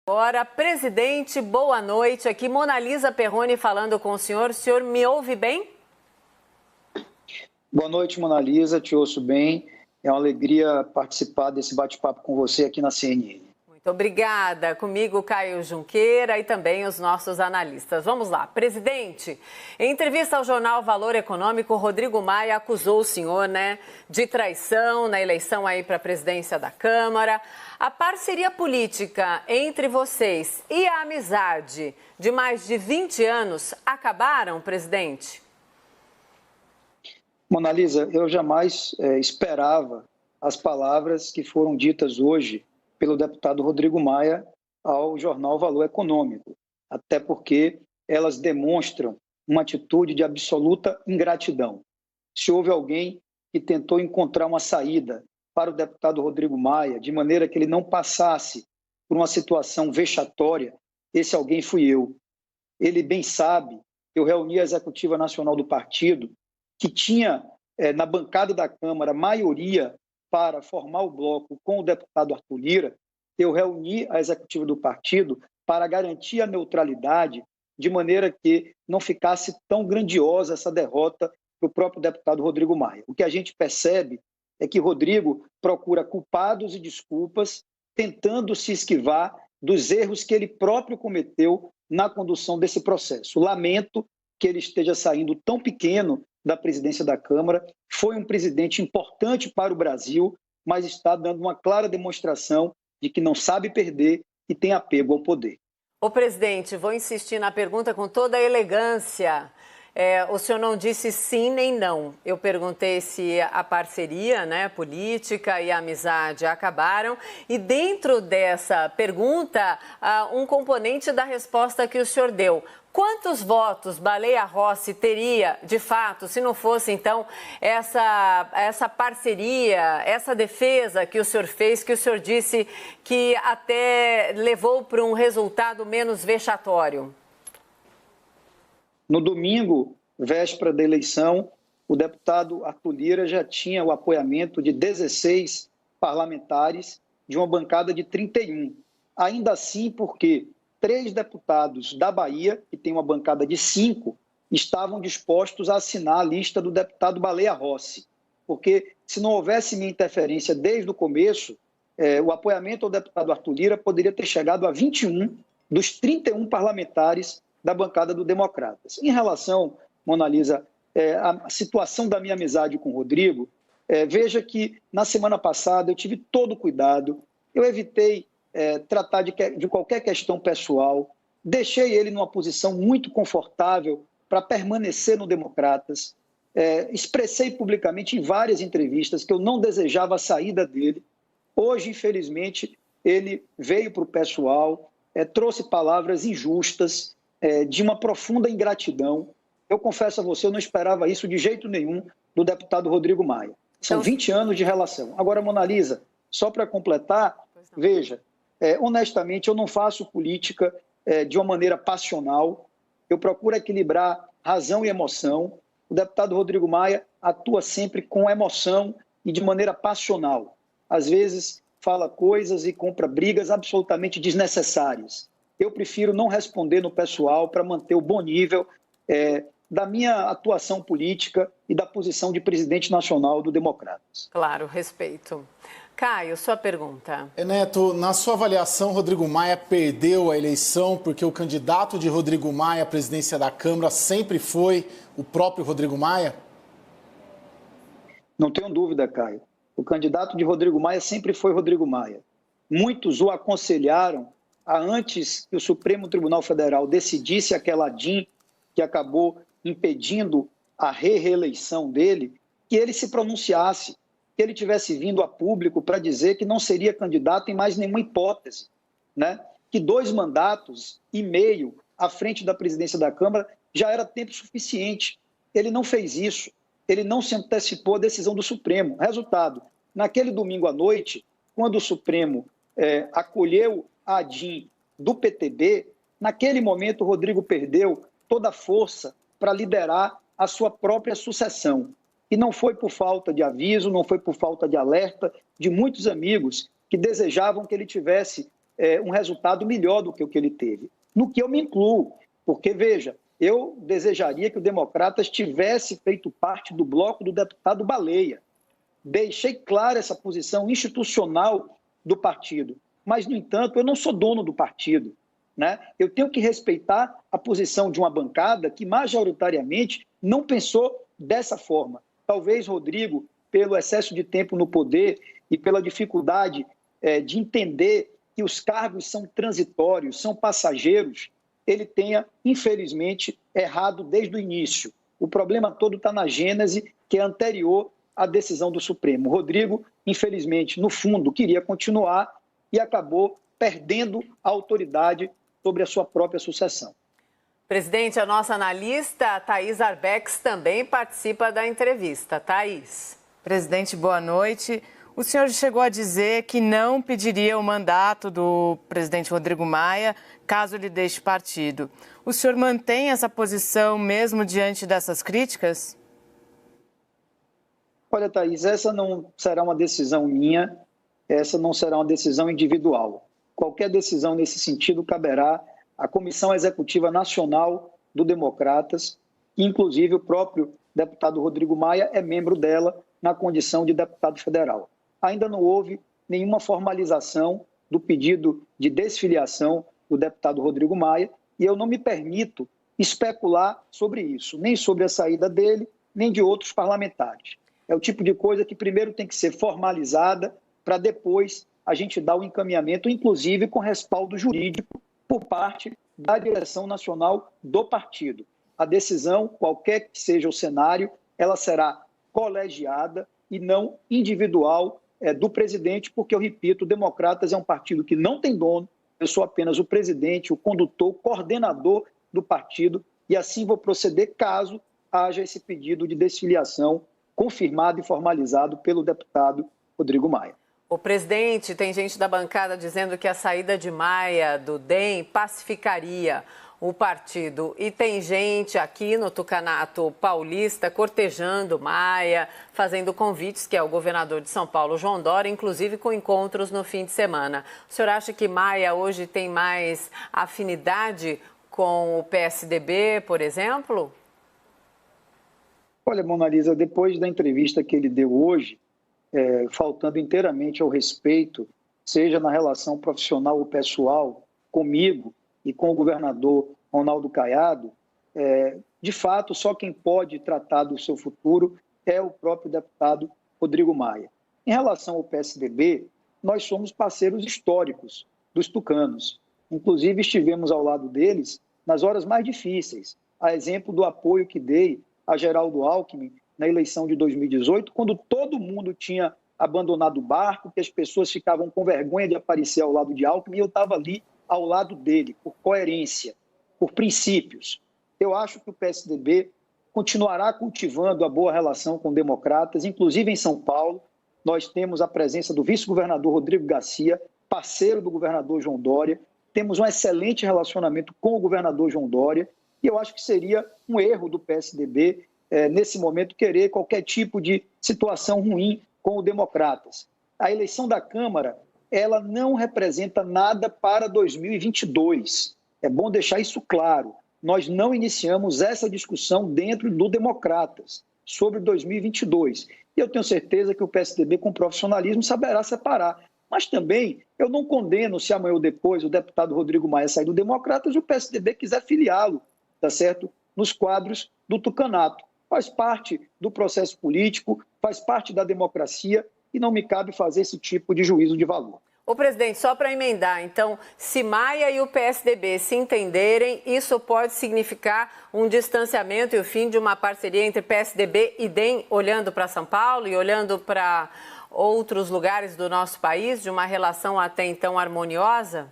Agora, presidente, boa noite. Aqui Monalisa Perrone falando com o senhor. O senhor me ouve bem? Boa noite, Monalisa. Te ouço bem. É uma alegria participar desse bate-papo com você aqui na CNN. Muito obrigada. Comigo, Caio Junqueira e também os nossos analistas. Vamos lá. Presidente, em entrevista ao jornal Valor Econômico, Rodrigo Maia acusou o senhor, de traição na eleição aí para a presidência da Câmara. A parceria política entre vocês e a amizade de mais de 20 anos acabaram, presidente? Monalisa, eu jamais esperava as palavras que foram ditas hoje pelo deputado Rodrigo Maia ao jornal Valor Econômico, até porque elas demonstram uma atitude de absoluta ingratidão. Se houve alguém que tentou encontrar uma saída para o deputado Rodrigo Maia, de maneira que ele não passasse por uma situação vexatória, esse alguém fui eu. Ele bem sabe, eu reuni a executiva nacional do partido, que tinha na bancada da Câmara maioria para formar o bloco com o deputado Arthur Lira. Eu reuni a executiva do partido para garantir a neutralidade, de maneira que não ficasse tão grandiosa essa derrota do próprio deputado Rodrigo Maia. O que a gente percebe é que Rodrigo procura culpados e desculpas, tentando se esquivar dos erros que ele próprio cometeu na condução desse processo. Lamento que ele esteja saindo tão pequeno da presidência da Câmara. Foi um presidente importante para o Brasil, mas está dando uma clara demonstração de que não sabe perder e tem apego ao poder. Ô, presidente, vou insistir na pergunta com toda a elegância. O senhor não disse sim nem não. Eu perguntei se a parceria política e a amizade acabaram. E dentro dessa pergunta, um componente da resposta que o senhor deu. Quantos votos Baleia Rossi teria, de fato, se não fosse, então, essa parceria, essa defesa que o senhor fez, que o senhor disse que até levou para um resultado menos vexatório? No domingo, véspera da eleição, o deputado Arthur Lira já tinha o apoiamento de 16 parlamentares de uma bancada de 31. Ainda assim, porque 3 deputados da Bahia, que tem uma bancada de 5, estavam dispostos a assinar a lista do deputado Baleia Rossi. Porque se não houvesse minha interferência desde o começo, o apoiamento ao deputado Arthur Lira poderia ter chegado a 21 dos 31 parlamentares da bancada do Democratas. Em relação, Monalisa, à situação da minha amizade com o Rodrigo, veja que na semana passada eu tive todo o cuidado, eu evitei tratar de qualquer questão pessoal, deixei ele numa posição muito confortável para permanecer no Democratas, expressei publicamente em várias entrevistas que eu não desejava a saída dele. Hoje, infelizmente, ele veio para o pessoal, trouxe palavras injustas, de uma profunda ingratidão. Eu confesso a você, eu não esperava isso de jeito nenhum do deputado Rodrigo Maia. São 20 anos de relação. Agora, Monalisa, só para completar, veja, honestamente, eu não faço política de uma maneira passional, eu procuro equilibrar razão e emoção. O deputado Rodrigo Maia atua sempre com emoção e de maneira passional. Às vezes fala coisas e compra brigas absolutamente desnecessárias. Eu prefiro não responder no pessoal para manter o bom nível da minha atuação política e da posição de presidente nacional do Democratas. Claro, respeito. Caio, sua pergunta. Neto, na sua avaliação, Rodrigo Maia perdeu a eleição porque o candidato de Rodrigo Maia à presidência da Câmara sempre foi o próprio Rodrigo Maia? Não tenho dúvida, Caio. O candidato de Rodrigo Maia sempre foi Rodrigo Maia. Muitos o aconselharam antes que o Supremo Tribunal Federal decidisse aquela DIN que acabou impedindo a reeleição dele, que ele se pronunciasse, que ele tivesse vindo a público para dizer que não seria candidato em mais nenhuma hipótese, que 2 mandatos e meio à frente da presidência da Câmara já era tempo suficiente. Ele não fez isso, ele não se antecipou à decisão do Supremo. Resultado, naquele domingo à noite, quando o Supremo acolheu a DIN do PTB, naquele momento o Rodrigo perdeu toda a força para liderar a sua própria sucessão. E não foi por falta de aviso, não foi por falta de alerta de muitos amigos que desejavam que ele tivesse um resultado melhor do que o que ele teve. No que eu me incluo, porque, veja, eu desejaria que o Democratas tivesse feito parte do bloco do deputado Baleia. Deixei clara essa posição institucional do partido, mas, no entanto, eu não sou dono do partido, né? Eu tenho que respeitar a posição de uma bancada que, majoritariamente, não pensou dessa forma. Talvez, Rodrigo, pelo excesso de tempo no poder e pela dificuldade de entender que os cargos são transitórios, são passageiros, ele tenha, infelizmente, errado desde o início. O problema todo está na gênese, que é anterior à decisão do Supremo. Rodrigo, infelizmente, no fundo, queria continuar e acabou perdendo a autoridade sobre a sua própria sucessão. Presidente, a nossa analista, Thaís Arbex, também participa da entrevista. Thaís. Presidente, boa noite. O senhor chegou a dizer que não pediria o mandato do presidente Rodrigo Maia caso ele deixe o partido. O senhor mantém essa posição mesmo diante dessas críticas? Olha, Thaís, essa não será uma decisão minha, essa não será uma decisão individual. Qualquer decisão nesse sentido caberá à Comissão Executiva Nacional do Democratas, que inclusive o próprio deputado Rodrigo Maia é membro dela na condição de deputado federal. Ainda não houve nenhuma formalização do pedido de desfiliação do deputado Rodrigo Maia e eu não me permito especular sobre isso, nem sobre a saída dele, nem de outros parlamentares. É o tipo de coisa que primeiro tem que ser formalizada para depois a gente dar o encaminhamento, inclusive com respaldo jurídico por parte da direção nacional do partido. A decisão, qualquer que seja o cenário, ela será colegiada e não individual do presidente, porque, eu repito, o Democratas é um partido que não tem dono, eu sou apenas o presidente, o condutor, o coordenador do partido, e assim vou proceder caso haja esse pedido de desfiliação confirmado e formalizado pelo deputado Rodrigo Maia. O presidente, tem gente da bancada dizendo que a saída de Maia do DEM pacificaria o partido. E tem gente aqui no Tucanato Paulista cortejando Maia, fazendo convites, que é o governador de São Paulo, João Dória, inclusive com encontros no fim de semana. O senhor acha que Maia hoje tem mais afinidade com o PSDB, por exemplo? Olha, Mona Lisa, depois da entrevista que ele deu hoje, faltando inteiramente ao respeito, seja na relação profissional ou pessoal, comigo e com o governador Ronaldo Caiado, de fato, só quem pode tratar do seu futuro é o próprio deputado Rodrigo Maia. Em relação ao PSDB, nós somos parceiros históricos dos tucanos. Inclusive, estivemos ao lado deles nas horas mais difíceis. A exemplo do apoio que dei a Geraldo Alckmin na eleição de 2018, quando todo mundo tinha abandonado o barco, que as pessoas ficavam com vergonha de aparecer ao lado de Alckmin, e eu estava ali ao lado dele, por coerência, por princípios. Eu acho que o PSDB continuará cultivando a boa relação com democratas, inclusive em São Paulo. Nós temos a presença do vice-governador Rodrigo Garcia, parceiro do governador João Dória, temos um excelente relacionamento com o governador João Dória, e eu acho que seria um erro do PSDB, nesse momento, querer qualquer tipo de situação ruim com o Democratas. A eleição da Câmara, ela não representa nada para 2022. É bom deixar isso claro. Nós não iniciamos essa discussão dentro do Democratas sobre 2022. E eu tenho certeza que o PSDB, com profissionalismo, saberá separar. Mas também eu não condeno se amanhã ou depois o deputado Rodrigo Maia sair do Democratas e o PSDB quiser filiá-lo, tá certo? Nos quadros do Tucanato. Faz parte do processo político, faz parte da democracia e não me cabe fazer esse tipo de juízo de valor. Ô, presidente, só para emendar, então, se Maia e o PSDB se entenderem, isso pode significar um distanciamento e o fim de uma parceria entre PSDB e DEM, olhando para São Paulo e olhando para outros lugares do nosso país, de uma relação até então harmoniosa?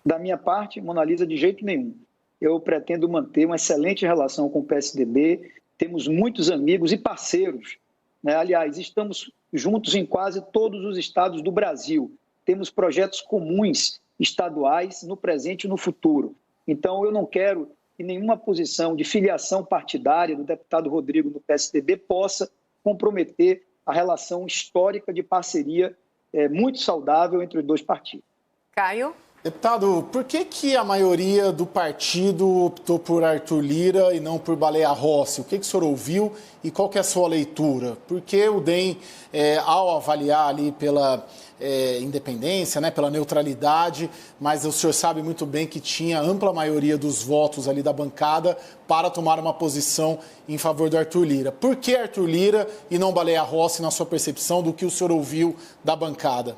Da minha parte, Mona Lisa, de jeito nenhum. Eu pretendo manter uma excelente relação com o PSDB, temos muitos amigos e parceiros, né? Aliás, estamos juntos em quase todos os estados do Brasil, temos projetos comuns estaduais no presente e no futuro. Então, eu não quero que nenhuma posição de filiação partidária do deputado Rodrigo no PSDB possa comprometer a relação histórica de parceria muito saudável entre os dois partidos. Caio? Deputado, por que a maioria do partido optou por Arthur Lira e não por Baleia Rossi? O que o senhor ouviu e qual que é a sua leitura? Porque o DEM, ao avaliar ali pela independência, né, pela neutralidade, mas o senhor sabe muito bem que tinha ampla maioria dos votos ali da bancada para tomar uma posição em favor do Arthur Lira. Por que Arthur Lira e não Baleia Rossi, na sua percepção, do que o senhor ouviu da bancada?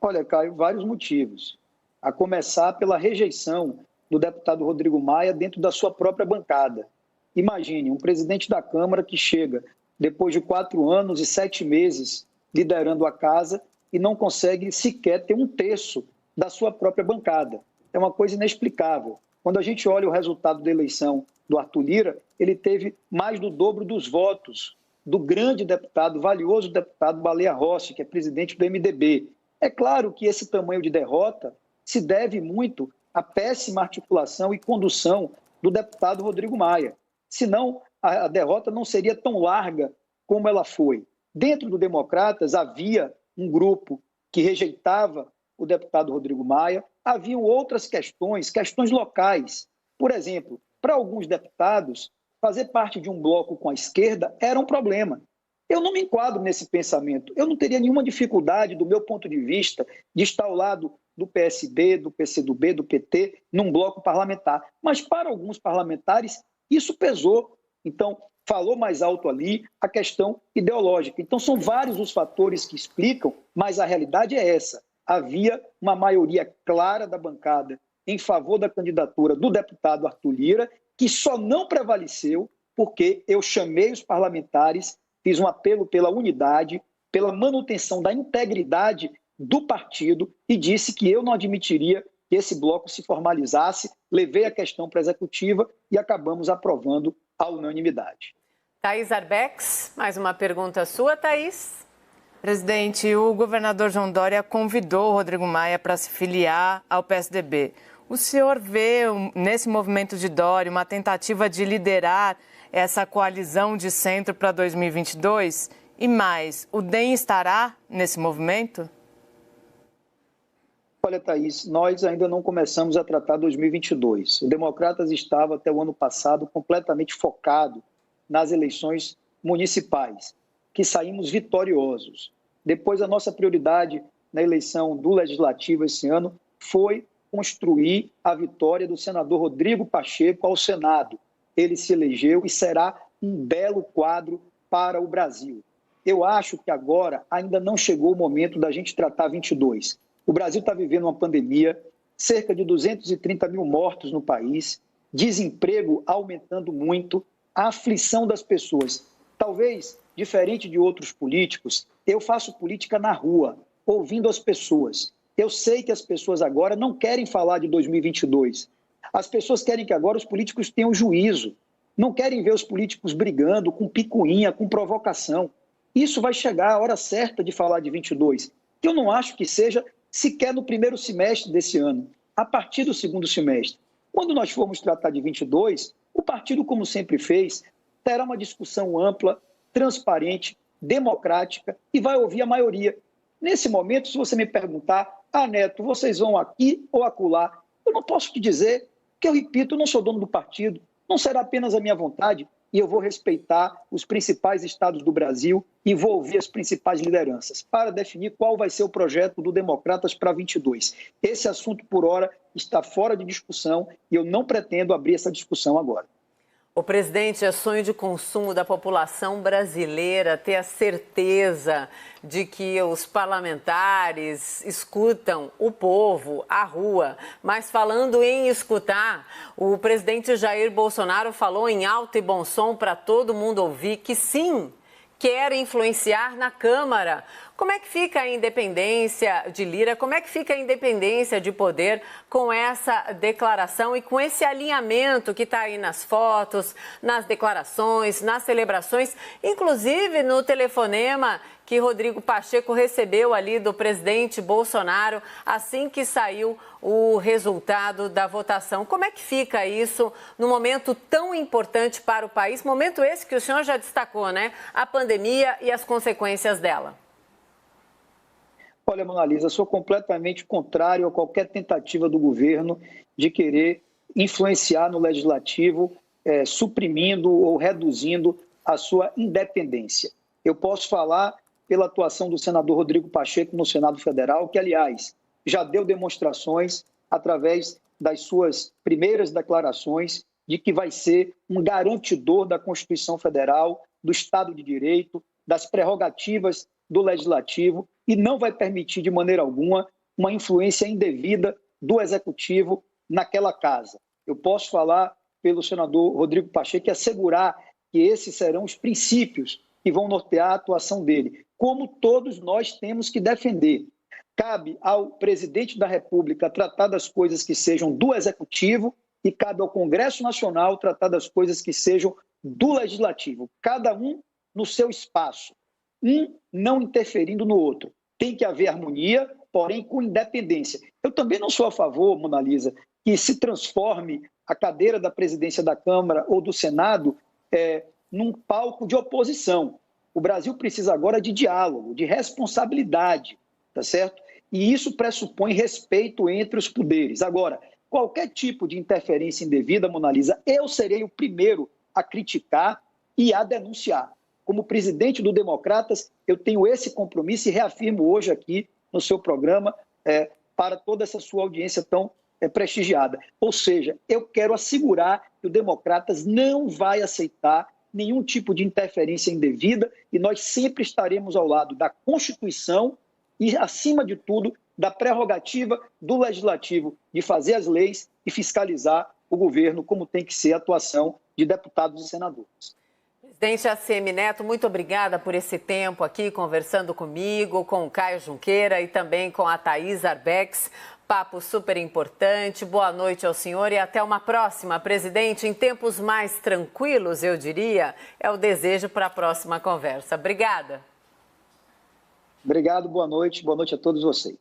Olha, Caio, vários motivos. A começar pela rejeição do deputado Rodrigo Maia dentro da sua própria bancada. Imagine, um presidente da Câmara que chega depois de 4 anos e 7 meses liderando a casa e não consegue sequer ter 1/3 da sua própria bancada. É uma coisa inexplicável. Quando a gente olha o resultado da eleição do Arthur Lira, ele teve mais do dobro dos votos do grande deputado, valioso deputado Baleia Rossi, que é presidente do MDB. É claro que esse tamanho de derrota se deve muito à péssima articulação e condução do deputado Rodrigo Maia. Senão, a derrota não seria tão larga como ela foi. Dentro do Democratas, havia um grupo que rejeitava o deputado Rodrigo Maia, haviam outras questões locais. Por exemplo, para alguns deputados, fazer parte de um bloco com a esquerda era um problema. Eu não me enquadro nesse pensamento. Eu não teria nenhuma dificuldade, do meu ponto de vista, de estar ao lado do PSB, do PCdoB, do PT, num bloco parlamentar. Mas para alguns parlamentares, isso pesou. Então, falou mais alto ali a questão ideológica. Então, são vários os fatores que explicam, mas a realidade é essa. Havia uma maioria clara da bancada em favor da candidatura do deputado Arthur Lira, que só não prevaleceu porque eu chamei os parlamentares, fiz um apelo pela unidade, pela manutenção da integridade do partido e disse que eu não admitiria que esse bloco se formalizasse, levei a questão para a executiva e acabamos aprovando à unanimidade. Thaís Arbex, mais uma pergunta sua, Thaís. Presidente, o governador João Dória convidou o Rodrigo Maia para se filiar ao PSDB. O senhor vê nesse movimento de Dória uma tentativa de liderar essa coalizão de centro para 2022? E mais, o DEM estará nesse movimento? Olha, Thaís, nós ainda não começamos a tratar 2022. O Democratas estava até o ano passado completamente focado nas eleições municipais, que saímos vitoriosos. Depois, a nossa prioridade na eleição do Legislativo esse ano foi construir a vitória do senador Rodrigo Pacheco ao Senado. Ele se elegeu e será um belo quadro para o Brasil. Eu acho que agora ainda não chegou o momento da gente tratar 22. O Brasil está vivendo uma pandemia, cerca de 230 mil mortos no país, desemprego aumentando muito, a aflição das pessoas. Talvez, diferente de outros políticos, eu faço política na rua, ouvindo as pessoas. Eu sei que as pessoas agora não querem falar de 2022. As pessoas querem que agora os políticos tenham juízo. Não querem ver os políticos brigando com picuinha, com provocação. Isso vai chegar a hora certa de falar de 22. Eu não acho que seja sequer no primeiro semestre desse ano, a partir do segundo semestre. Quando nós formos tratar de 22, o partido, como sempre fez, terá uma discussão ampla, transparente, democrática e vai ouvir a maioria. Nesse momento, se você me perguntar, Neto, vocês vão aqui ou acolá, eu não posso te dizer, que eu repito, eu não sou dono do partido, não será apenas a minha vontade e eu vou respeitar os principais estados do Brasil e vou ouvir as principais lideranças para definir qual vai ser o projeto do Democratas para 22. Esse assunto, por hora, está fora de discussão e eu não pretendo abrir essa discussão agora. O presidente, é sonho de consumo da população brasileira ter a certeza de que os parlamentares escutam o povo, a rua. Mas falando em escutar, o presidente Jair Bolsonaro falou em alto e bom som para todo mundo ouvir que sim, quer influenciar na Câmara. Como é que fica a independência de Lira? Como é que fica a independência de poder com essa declaração e com esse alinhamento que está aí nas fotos, nas declarações, nas celebrações, inclusive no telefonema que Rodrigo Pacheco recebeu ali do presidente Bolsonaro assim que saiu o resultado da votação. Como é que fica isso num momento tão importante para o país? Momento esse que o senhor já destacou, né? A pandemia e as consequências dela. Olha, Mona Lisa, sou completamente contrário a qualquer tentativa do governo de querer influenciar no legislativo, suprimindo ou reduzindo a sua independência. Eu posso falar pela atuação do senador Rodrigo Pacheco no Senado Federal, que, aliás, já deu demonstrações através das suas primeiras declarações de que vai ser um garantidor da Constituição Federal, do Estado de Direito, das prerrogativas do Legislativo e não vai permitir de maneira alguma uma influência indevida do Executivo naquela casa. Eu posso falar pelo senador Rodrigo Pacheco e assegurar que esses serão os princípios que vão nortear a atuação dele, como todos nós temos que defender. Cabe ao presidente da República tratar das coisas que sejam do Executivo e cabe ao Congresso Nacional tratar das coisas que sejam do Legislativo, cada um no seu espaço, um não interferindo no outro. Tem que haver harmonia, porém com independência. Eu também não sou a favor, Mona Lisa, que se transforme a cadeira da presidência da Câmara ou do Senado num palco de oposição. O Brasil precisa agora de diálogo, de responsabilidade, tá certo? E isso pressupõe respeito entre os poderes. Agora, qualquer tipo de interferência indevida, Mona Lisa, eu serei o primeiro a criticar e a denunciar. Como presidente do Democratas, eu tenho esse compromisso e reafirmo hoje aqui no seu programa para toda essa sua audiência tão prestigiada. Ou seja, eu quero assegurar que o Democratas não vai aceitar nenhum tipo de interferência indevida e nós sempre estaremos ao lado da Constituição e, acima de tudo, da prerrogativa do Legislativo de fazer as leis e fiscalizar o governo, como tem que ser a atuação de deputados e senadores. Presidente ACM Neto, muito obrigada por esse tempo aqui conversando comigo, com o Caio Junqueira e também com a Thaís Arbex. Papo super importante. Boa noite ao senhor e até uma próxima. Presidente, em tempos mais tranquilos, eu diria, é o desejo para a próxima conversa. Obrigada. Obrigado, boa noite a todos vocês.